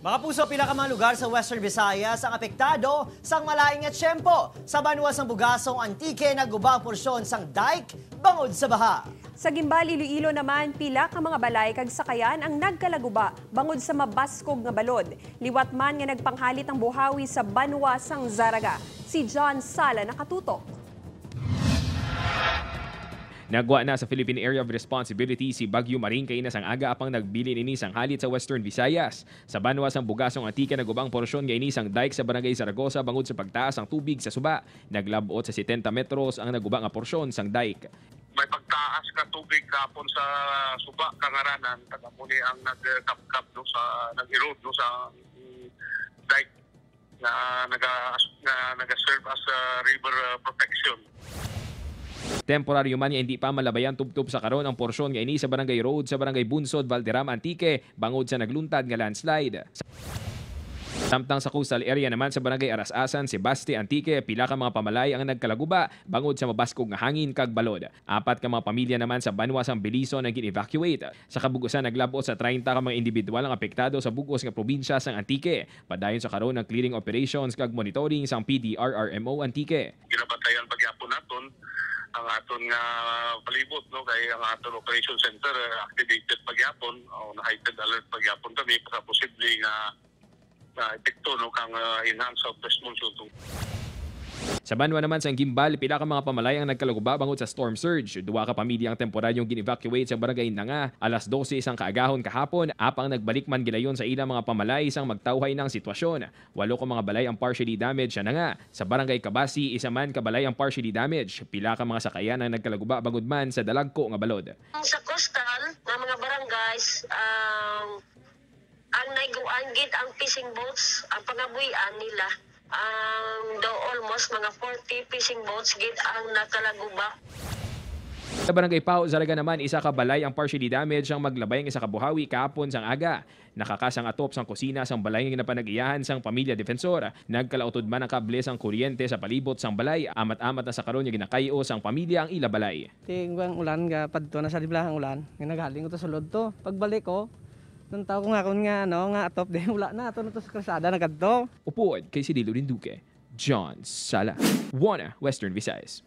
Mga puso, pila ka mga lugar sa Western Visayas ang apektado sang malaing at tiyempo. Sa Banuas ng Bugasong Antique, naguba ang porsyon sang dike bangod sa baha. Sa Gimbal, Iloilo naman, pila ka mga balay kag sakayan ang nagkalaguba bangod sa mabaskog nga balod. Liwat man nga nagpanghalit ang buhawi sa Banuas sang Zaraga. Si John Sala nakatutok. Nagwa na sa Philippine Area of Responsibility si Bagyo Maring kay nasang aga apang nagbili ini sang halit sa Western Visayas. Sa Banuas ang Bugasong Antique nagubang porsyon nga ini sang dike sa Barangay Zaragoza bangod sa pagtaas ang tubig sa suba. Naglabot sa 70 metros ang nagubang nga porsyon sang dike. May pagtaas ka tubig kapon sa suba kangaranan taga muli ang nagkapkap no sa nag-erode no sa dike na naga-serve as river protection. Temporaryo man nga hindi pa malabayan tubtub sa karon ang porsyon nga ini sa Barangay Road sa Barangay Bunsod, Valderrama Antique bangod sa nagluntad nga landslide. Samtang sa coastal area naman sa Barangay Arasasan, Sebaste Antique, pila ka mga pamalay ang nagkalaguba bangod sa mabaskog nga hangin kag balod. 4 ka mga pamilya naman sa Banuas ang Biliso nang gin-evacuate. Sa kabugusan naglabot sa 30 ka mga individual ang apektado sa bugos nga probinsya sang Antique. Padayon sa karon ng clearing operations kag monitoring sang PDRRMO Antique. Ginabatayan pagyapon naton ang aton nga palibot no kay ang aton operation center activated pagyapon o na heightened alert pagyapon kami para posible nga epekto no kang enhance of response to. Sa Banwa naman sa Gimbal, pila ka mga pamalay ang nagkalaguba bangod sa storm surge. 2 ka pamilya ang temporaryong gin-evacuate sa Barangay Nanga. Alas 12 isang kaagahon kahapon, apang nagbalik man gilayon sa ilang mga pamalay isang magtawhay ng sitwasyon. 8 ka mga balay ang partially damaged sa Nanga. Sa Barangay Kabasi, isa man ka balay ang partially damaged. Pila ka mga sakayan ang nagkalaguba bangod man sa dalagko nga balod. Sa coastal na mga barangays, ang naiguan gid ang fishing boats, ang pangabuhian nila. Do almost mga 40 fishing boats gid ang nakalaguba. Sa Barangay Pao, Zaraga naman, isa ka balay ang partially damaged ang maglabay ng isa ka buhawi kahapon sang aga. Nakakasang atop sang kusina sang balay nga napanag-iyahan sang pamilya defensor. Nagkalautod man ang kable sang kuryente sa palibot sang balay. Amat-amat na sa karon nga ginakayo sang pamilya ang ila balay. Tingwang ulan nga padto na sa liblahang ulan. Nga nagaling ko to sulod to. Pagbalik ko, nung tao ko nga kung nga atop din wala na ato na to sa kalsada nagadto. Upuod kay si Dilo Rinduque, John Sala, Western Visayas.